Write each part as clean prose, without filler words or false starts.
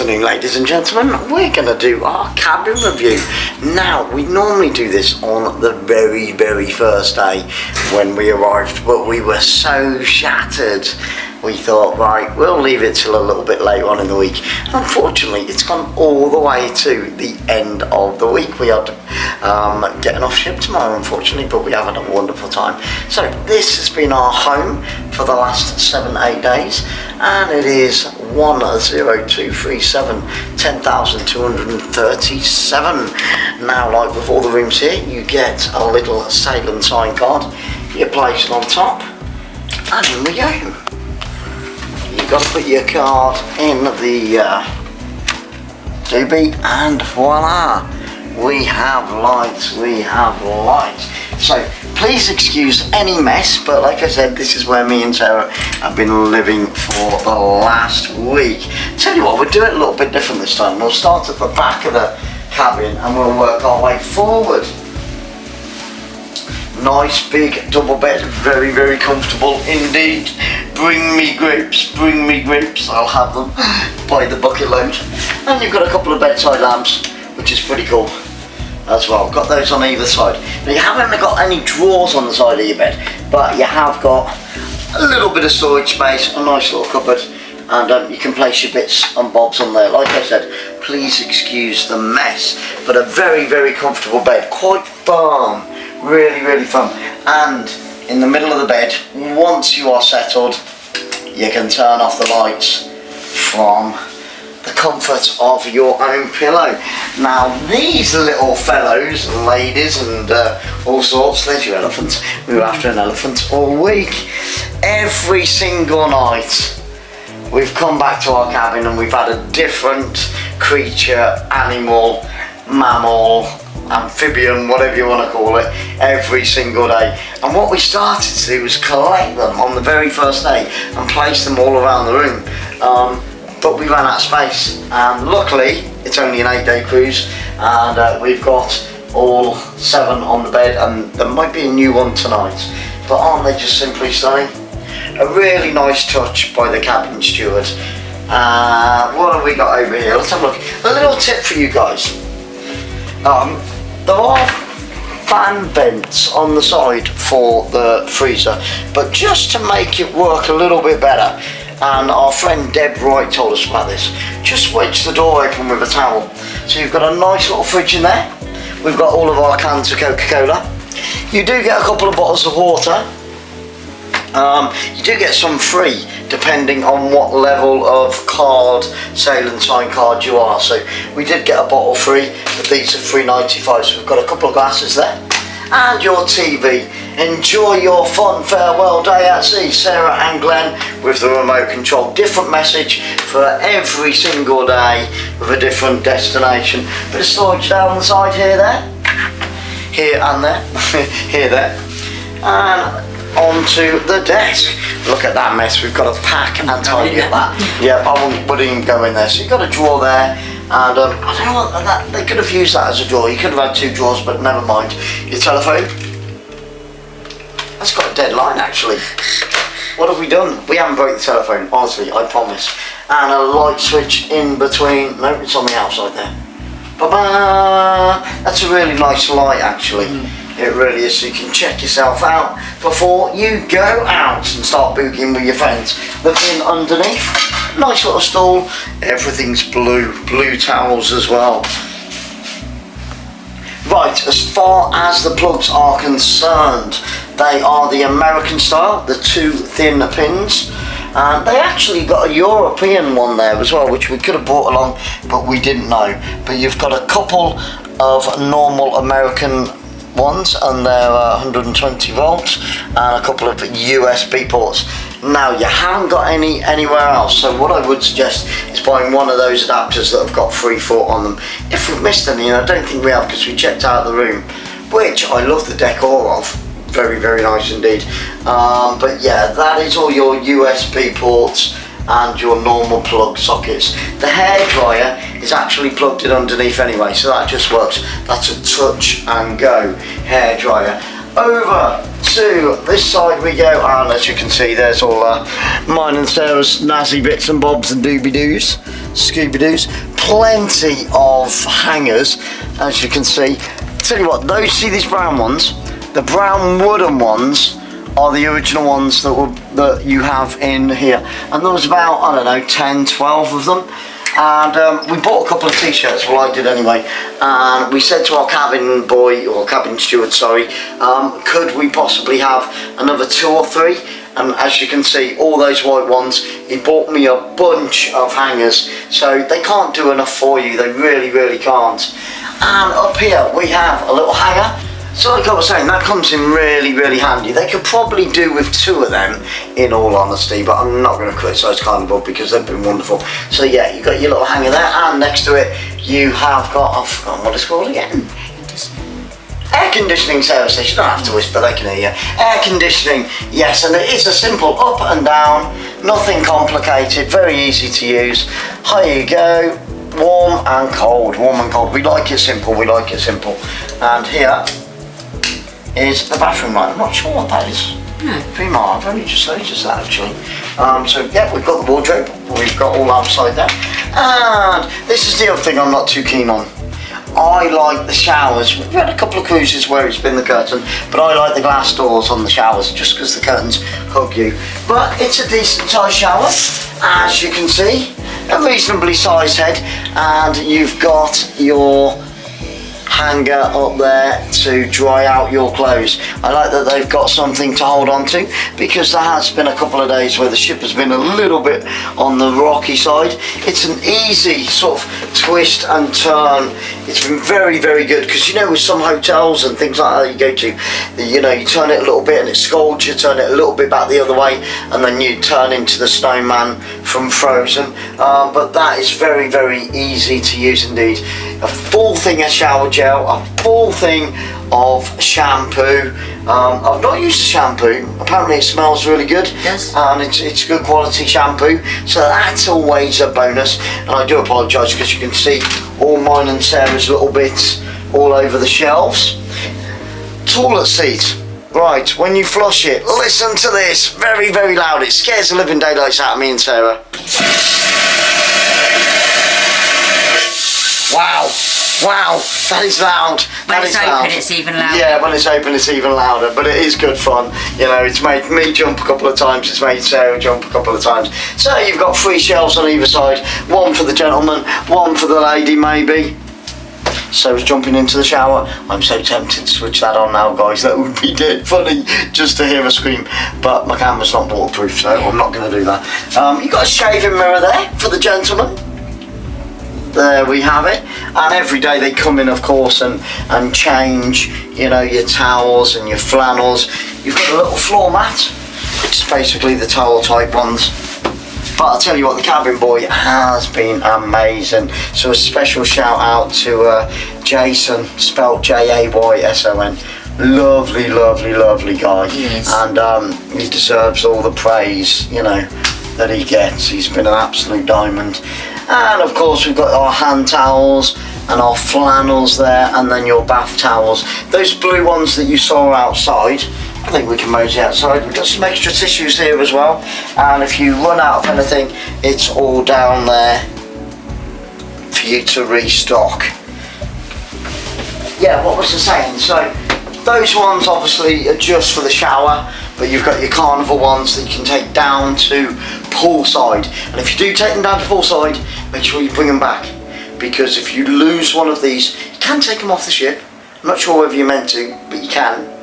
afternoon, ladies and gentlemen. We're going to do our cabin review. Now, we normally do this on the very, very first day when we arrived, but we were so shattered. We thought, right, we'll leave it till a little bit later on in the week. Unfortunately, it's gone all the way to the end of the week. We are getting off ship tomorrow, unfortunately, but we have had a wonderful time. So this has been our home for the last 7-8 days, and it is 10237 10,237. Now, like with all the rooms here, you get a little sail and sign card. You place it on top, and in we go. You've got to put your card in the doobie, and voila, we have lights, So please excuse any mess, but like I said, this is where me and Sarah have been living for the last week. Tell you what, we'll do it a little bit different this time. We'll start at the back of the cabin and we'll work our way forward. Nice big double bed, very, very comfortable indeed. Bring me grapes, I'll have them by the bucket load. And you've got a couple of bedside lamps, which is pretty cool as well. Got those on either side. Now, you haven't got any drawers on the side of your bed, but you have got a little bit of storage space, a nice little cupboard, and you can place your bits and bobs on there. Like I said, please excuse the mess, but a very, very comfortable bed, quite firm, really, really firm. And in the middle of the bed, once you are settled, you can turn off the lights from the comfort of your own pillow. Now, these little fellows, ladies and all sorts, there's your elephant. We were after an elephant all week. Every single night we've come back to our cabin and we've had a different creature, animal, mammal, amphibian, whatever you want to call it, every single day. And what we started to do was collect them on the very first day and place them all around the room. But we ran out of space, and luckily it's only an 8-day cruise, and we've got all 7 on the bed, and there might be a new one tonight. But aren't they just simply stunning? A really nice touch by the cabin steward. What have we got over here? Let's have a look. A little tip for you guys. There are fan vents on the side for the freezer, but just to make it work a little bit better, and our friend Deb Wright told us about this, just wedge the door open with a towel. So you've got a nice little fridge in there. We've got all of our cans of Coca-Cola. You do get a couple of bottles of water. You do get some free depending on what level of card, sail and sign card you are. So we did get a bottle free, but these are $3.95, so we've got a couple of glasses there. And your TV. Enjoy your fun farewell day at sea, Sarah and Glenn, with the remote control. Different message for every single day with a different destination. Bit of storage down the side here, there, here and there, here, there, and onto the desk. Look at that mess. We've got to pack and tidy up that. Yeah, I wouldn't even go in there. So you've got a drawer there, and I don't know what that. They could have used that as a drawer. You could have had 2 drawers, but never mind. Your telephone. That's got a dead line actually. What have we done? We haven't broke the telephone, honestly, I promise. And a light switch in between. No, it's on the outside there. Ba-ba! That's a really nice light actually. It really is, so you can check yourself out before you go out and start boogieing with your friends. Look in underneath, nice little stool, everything's blue towels as well. Right, as far as the plugs are concerned, they are the American style, the 2 thin pins. And they actually got a European one there as well, which we could have brought along, but we didn't know. But you've got a couple of normal American ones, and they're 120 volts, and a couple of USB ports. Now, you haven't got any anywhere else, so what I would suggest is buying one of those adapters that have got 3/4 on them. If we've missed any, and I don't think we have because we checked out the room, which I love the decor of, very, very nice indeed. But yeah, that is all your USB ports and your normal plug sockets. The hairdryer is actually plugged in underneath anyway, so that just works. That's a touch and go hairdryer. over to this side we go, and as you can see, there's all mine and Sarah's nazi bits and bobs and doobie-doos, Scooby-Doos. Plenty of hangers, as you can see. Tell you what, those, see these brown ones? The brown wooden ones are the original ones that you have in here. And there was about, I don't know, 10, 12 of them. And we bought a couple of t-shirts, well I did anyway, and we said to our cabin boy, or cabin steward, sorry, could we possibly have another 2 or 3? And as you can see, all those white ones, he bought me a bunch of hangers, so they can't do enough for you, they really, really can't. And up here we have a little hanger. So like I was saying, that comes in really, really handy. They could probably do with 2 of them, in all honesty, but I'm not going to criticise Carnival because they've been wonderful. So yeah, you've got your little hanger there, and next to it you have got, I've forgotten what it's called again. Air conditioning, Sarah says. You don't have to whisper, they can hear you. Air conditioning, yes, and it is a simple up and down, nothing complicated, very easy to use. Here you go, warm and cold, warm and cold. We like it simple, we like it simple. And here is the bathroom light. I'm not sure what that is. Pretty much, I've only just noticed that actually. So yeah, we've got the wardrobe, we've got all outside there. And this is the other thing I'm not too keen on. I like the showers. We've had a couple of cruises where it's been the curtain, but I like the glass doors on the showers just because the curtains hug you. But it's a decent sized shower, as you can see. A reasonably sized head, and you've got your hanger up there to dry out your clothes. I like that they've got something to hold on to, because there has been a couple of days where the ship has been a little bit on the rocky side. It's an easy sort of twist and turn. It's been very, very good, because you know with some hotels and things like that you go to, you know, you turn it a little bit and it scolds, you turn it a little bit back the other way and then you turn into the snowman from Frozen. But that is very, very easy to use indeed. A full thing of shower gel, a full thing of shampoo. I've not used the shampoo, apparently it smells really good. Yes. And it's good quality shampoo, so that's always a bonus. And I do apologise because you can see all mine and Sarah's little bits all over the shelves. Toilet seat. Right, when you flush it, listen to this, very, very loud. It scares the living daylights out of me and Sarah. Wow, wow, that is loud. When it's open, it's even louder. Yeah, when it's open, it's even louder, but it is good fun. You know, it's made me jump a couple of times, it's made Sarah jump a couple of times. So you've got 3 shelves on either side, one for the gentleman, one for the lady maybe. Sarah's jumping into the shower. I'm so tempted to switch that on now, guys. That would be dead funny just to hear her scream. But my camera's not waterproof, so I'm not going to do that. You've got a shaving mirror there for the gentleman. There we have it. And every day they come in, of course, and change, you know, your towels and your flannels. You've got a little floor mat, which is basically the towel type ones. But I'll tell you what, the cabin boy has been amazing. So a special shout out to Jason, spelled Jayson. Lovely, lovely, lovely guy. Yes. And he deserves all the praise, you know, that he gets. He's been an absolute diamond. And of course we've got our hand towels and our flannels there, and then your bath towels. Those blue ones that you saw outside, I think we can mosey outside. We've got some extra tissues here as well, and if you run out of anything, it's all down there for you to restock. Yeah, what was I saying? So those ones obviously are just for the shower, but you've got your Carnival ones that you can take down to poolside. And if you do take them down to poolside, make sure you bring them back, because if you lose one of these, you can take them off the ship. I'm not sure whether you're meant to, but you can.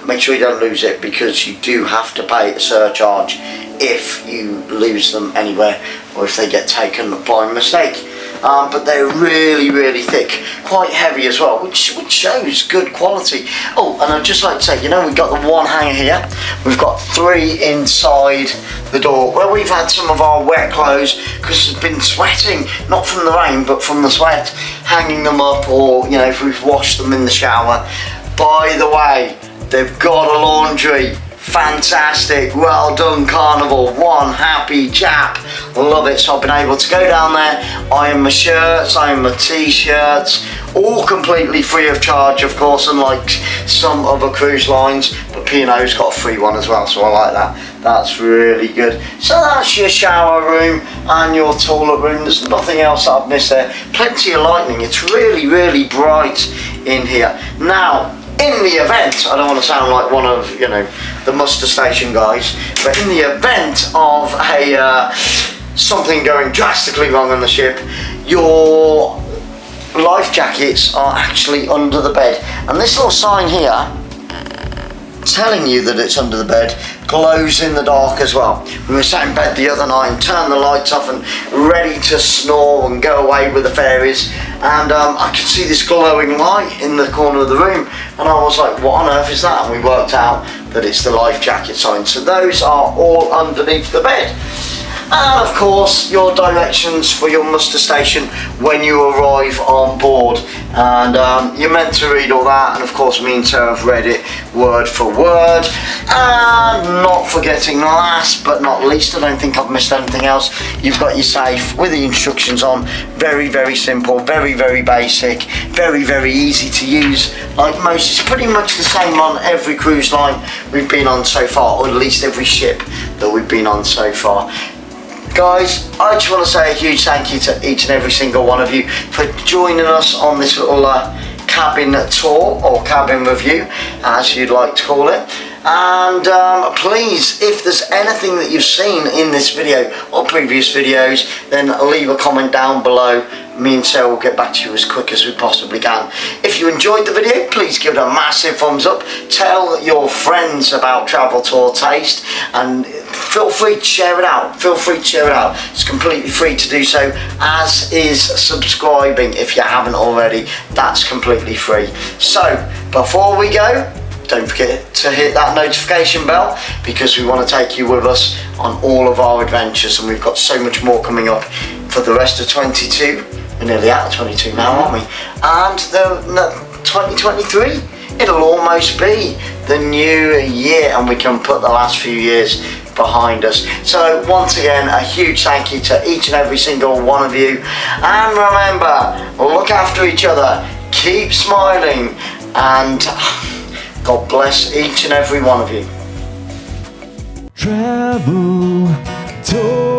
Make sure you don't lose it, because you do have to pay a surcharge if you lose them anywhere, or if they get taken by mistake. But they're really, really thick, quite heavy as well, which shows good quality. Oh, and I'd just like to say, you know, we've got the one hanger here, we've got 3 inside the door, where we've had some of our wet clothes, because it's been sweating, not from the rain, but from the sweat, hanging them up, or, you know, if we've washed them in the shower. By the way, they've got a laundry Fantastic, well done Carnival, one happy chap. Love it. So I've been able to go down there, iron my shirts, iron my t-shirts, all completely free of charge, of course, unlike some other cruise lines, but P&O's got a free one as well, so I like that. That's really good. So that's your shower room and your toilet room. There's nothing else that I've missed there. Plenty of lighting. It's really, really bright in here. Now, in the event, I don't want to sound like one of, you know, the muster station guys, but in the event of a something going drastically wrong on the ship, your life jackets are actually under the bed, and this little sign here telling you that it's under the bed glows in the dark as well. We were sat in bed the other night and turned the lights off and ready to snore and go away with the fairies, and I could see this glowing light in the corner of the room, and I was like, what on earth is that? And we worked out that it's the life jacket sign. So those are all underneath the bed. And of course your directions for your muster station when you arrive on board, and you're meant to read all that, and of course me and Sarah have read it word for word. And not forgetting, last but not least, I don't think I've missed anything else, you've got your safe with the instructions on. Very, very simple, very, very basic, very, very easy to use. Like most, it's pretty much the same on every cruise line we've been on so far, or at least every ship that we've been on so far. Guys, I just want to say a huge thank you to each and every single one of you for joining us on this little cabin tour, or cabin review as you'd like to call it. And please, if there's anything that you've seen in this video or previous videos, then leave a comment down below. Me and Sarah will get back to you as quick as we possibly can. If you enjoyed the video, please give it a massive thumbs up. Tell your friends about Travel Tour Taste, and feel free to share it out. Feel free to share it out. It's completely free to do so, as is subscribing if you haven't already. That's completely free. So before we go, don't forget to hit that notification bell, because we want to take you with us on all of our adventures, and we've got so much more coming up for the rest of 22. We're nearly out of 22 now, aren't we? And the 2023, it'll almost be the new year, and we can put the last few years behind us. So once again, a huge thank you to each and every single one of you, and remember, look after each other, keep smiling, and God bless each and every one of you. Travel Tour.